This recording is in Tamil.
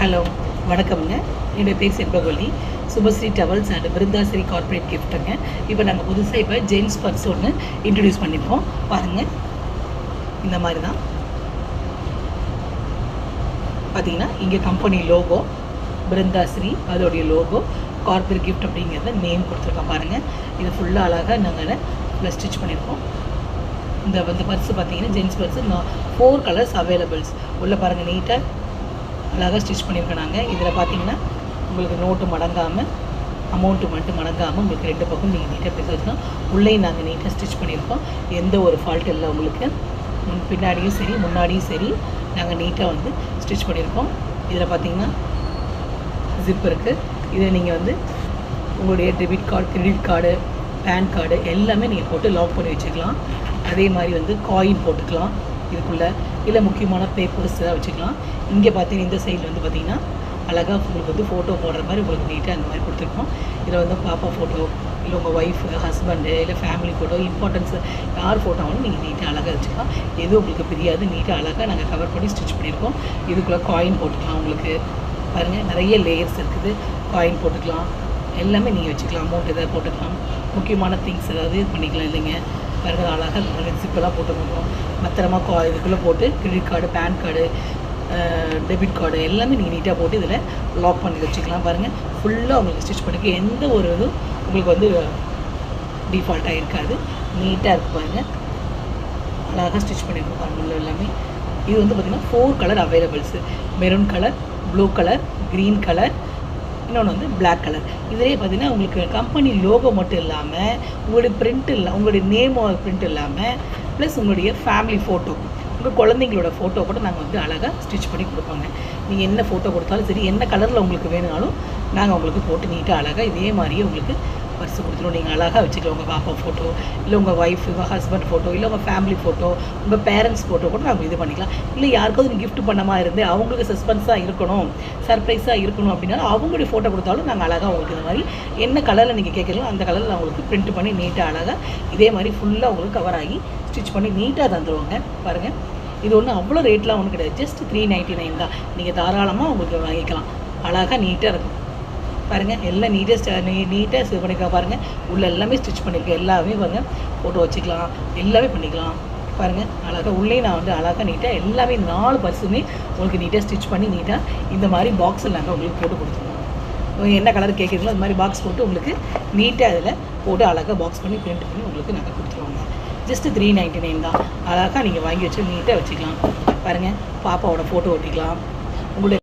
ஹலோ, வணக்கம்ங்க. என்னுடைய பேர் Shenbagavalli. Subhashree towels and Brindhashree corporate கிஃப்ட்டுங்க. இப்போ நாங்கள் புதுசாக ஜென்ஸ் பர்ஸ் ஒன்று இன்ட்ரடியூஸ் பண்ணியிருக்கோம். பாருங்கள், இந்த மாதிரி தான் பார்த்தீங்கன்னா இங்கே கம்பெனி லோகோ பிருந்தாஸ்ரீ, அதோடைய லோகோ கார்ப்பரேட் கிஃப்ட் அப்படிங்கிறத நேம் கொடுத்துருக்கோம். பாருங்கள், இது ஃபுல்லாக அழகாக நாங்கள் ஃபுல்லாக ஸ்டிச் பண்ணியிருக்கோம். இந்த பர்ஸு பார்த்தீங்கன்னா ஜென்ஸ் பர்ஸு 4 கலர்ஸ் அவைலபிள்ஸ் உள்ளே பாருங்கள். நீட்டாக அழகாக ஸ்டிச் பண்ணியிருக்கோம். நாங்கள் இதில் பார்த்தீங்கன்னா உங்களுக்கு நோட்டு மடங்காமல், அமௌண்ட்டு மட்டும் மடங்காமல் உங்களுக்கு 2 பக்கம் நீங்கள் நீட்டாக பேச வச்சுக்கலாம். உள்ளே நாங்கள் நீட்டாக ஸ்டிச் பண்ணியிருக்கோம். எந்த ஒரு ஃபால்ட் இல்லை உங்களுக்கு. பின்னாடியும் சரி முன்னாடியும் சரி நாங்கள் நீட்டாக ஸ்டிச் பண்ணியிருக்கோம். இதில் பார்த்தீங்கன்னா ஜிப் இருக்குது. இதில் நீங்கள் உங்களுடைய debit card, credit card, PAN card எல்லாமே நீங்கள் போட்டு லாக் பண்ணி வச்சுக்கலாம். அதே மாதிரி காயின் போட்டுக்கலாம் இதுக்குள்ளே. இல்லை முக்கியமான பேப்பர்ஸ் தான் வச்சுக்கலாம். இங்கே பார்த்தீங்கன்னா இந்த சைடில் பார்த்தீங்கன்னா அழகாக உங்களுக்கு ஃபோட்டோ போடுற மாதிரி உங்களுக்கு நீட்டாக அந்த மாதிரி கொடுத்துருக்கோம். இதில் பாப்பா ஃபோட்டோ, இல்லை உங்கள் ஒய்ஃபு, ஹஸ்பண்டு, இல்லை ஃபேமிலி ஃபோட்டோ, இம்பார்ட்டன்ஸ் யார் ஃபோட்டோவும் நீங்கள் நீட்டாக அழகாக வச்சுக்கலாம். எதுவும் உங்களுக்கு பிரியாது. நீட்டாக அழகாக நாங்கள் கவர் பண்ணி ஸ்டிச் பண்ணியிருக்கோம். இதுக்குள்ளே காயின் போட்டுக்கலாம். உங்களுக்கு பாருங்கள் நிறைய லேயர்ஸ் இருக்குது. காயின் போட்டுக்கலாம். எல்லாமே நீங்கள் வச்சுக்கலாம். அமௌண்ட் எதாவது போட்டுக்கலாம். முக்கியமான திங்ஸ் ஏதாவது இது பண்ணிக்கலாம். இல்லைங்க பாருங்கள், அழகாக ஜிப்பெல்லாம் போட்டுருக்கோம். பத்திரமா இதுக்குள்ளே போட்டு credit card, PAN card, debit card எல்லாமே நீங்கள் நீட்டாக போட்டு இதில் லாக் பண்ணி வச்சுக்கலாம். பாருங்கள், ஃபுல்லாக உங்களுக்கு ஸ்டிச் பண்ணிக்க எந்த ஒரு இதுவும் உங்களுக்கு டிஃபால்ட்டாக இருக்காது. நீட்டாக இருக்குது. பாருங்கள், அழகாக ஸ்டிச் பண்ணியிருக்கோம். பாருங்கள் எல்லாமே. இது பார்த்திங்கன்னா 4 கலர் அவைலபிள்ஸு. Maroon colour, blue colour, green colour, இன்னொன்று பிளாக் கலர். இதிலே பார்த்தீங்கன்னா உங்களுக்கு கம்பெனி லோகோ மட்டும் இல்லாமல் உங்களுடைய பிரிண்ட் இல்லை, உங்களுடைய நேமோட பிரிண்ட் இல்லாமல் ப்ளஸ் உங்களுடைய ஃபேமிலி ஃபோட்டோ, உங்கள் குழந்தைங்களோட ஃபோட்டோ கூட நாங்கள் அழகாக ஸ்டிச் பண்ணி கொடுப்பாங்க. நீங்கள் என்ன ஃபோட்டோ கொடுத்தாலும் சரி, என்ன கலரில் உங்களுக்கு வேணுனாலும் நாங்கள் உங்களுக்கு போட்டு நீட்டாக அழகாக இதே மாதிரியே உங்களுக்கு பர்ஸு கொடுத்துருவோம். நீங்கள் அழகாக வச்சுக்கலாம். உங்கள் பாப்பா ஃபோட்டோ, இல்லை உங்கள் ஒய்ஃப், உங்கள் ஹஸ்பண்ட் ஃபோட்டோ, இல்லை உங்கள் ஃபேமிலி ஃபோட்டோ, உங்கள் பேரண்ட்ஸ் ஃபோட்டோ கூட நம்ம இது பண்ணிக்கலாம். இல்லை யாருக்காவது நீங்கள் கிஃப்ட் பண்ணமா இருந்து அவங்களுக்கு சஸ்பென்ஸாக இருக்கணும், சர்ப்ரைஸாக இருக்கணும் அப்படின்னாலும் அவங்களுடைய ஃபோட்டோ கொடுத்தாலும் நாங்கள் அழகாக உங்களுக்கு இந்த மாதிரி என்ன கலரில் நீங்கள் கேட்குறீங்களோ அந்த கலரில் அவங்களுக்கு பிரிண்ட் பண்ணி நீட்டாக அழகாக இதே மாதிரி ஃபுல்லாக உங்களுக்கு கவர் ஆகி ஸ்டிச் பண்ணி நீட்டாக தந்துடுவாங்க. பாருங்கள், இது ஒன்றும் அவ்வளோ ரேட்லாம் ஒன்றும் கிடையாது. ஜஸ்ட் 399 தான். நீங்கள் தாராளமாக உங்களுக்கு வாங்கிக்கலாம். அழகாக நீட்டாக இருக்கும். பாருங்கள், எல்லாம் நீட்டாக இது பண்ணிக்கலாம். பாருங்கள், உள்ள எல்லாமே ஸ்டிச் பண்ணியிருக்கேன். எல்லாமே பாருங்கள், ஃபோட்டோ வச்சுக்கலாம், எல்லாமே பண்ணிக்கலாம். பாருங்கள், அழகாக உள்ளே நான் அழகாக நீட்டாக எல்லாமே 4 பர்ஸுமே உங்களுக்கு நீட்டாக ஸ்டிச் பண்ணி நீட்டாக இந்த மாதிரி பாக்ஸில் நாங்கள் உங்களுக்கு போட்டு கொடுத்துருவோம். என்ன கலர் கேட்குறீங்களோ அது மாதிரி பாக்ஸ் போட்டு உங்களுக்கு நீட்டாக அதில் போட்டு அழகாக பாக்ஸ் பண்ணி பிரிண்ட் பண்ணி உங்களுக்கு நாங்கள் கொடுத்துருவோங்க. ஜஸ்ட்டு 399 தான். அழகாக நீங்கள் வாங்கி வச்சு நீட்டாக வச்சுக்கலாம். பாருங்கள், பாப்பாவோட ஃபோட்டோ ஒட்டிக்கலாம். உங்களுடைய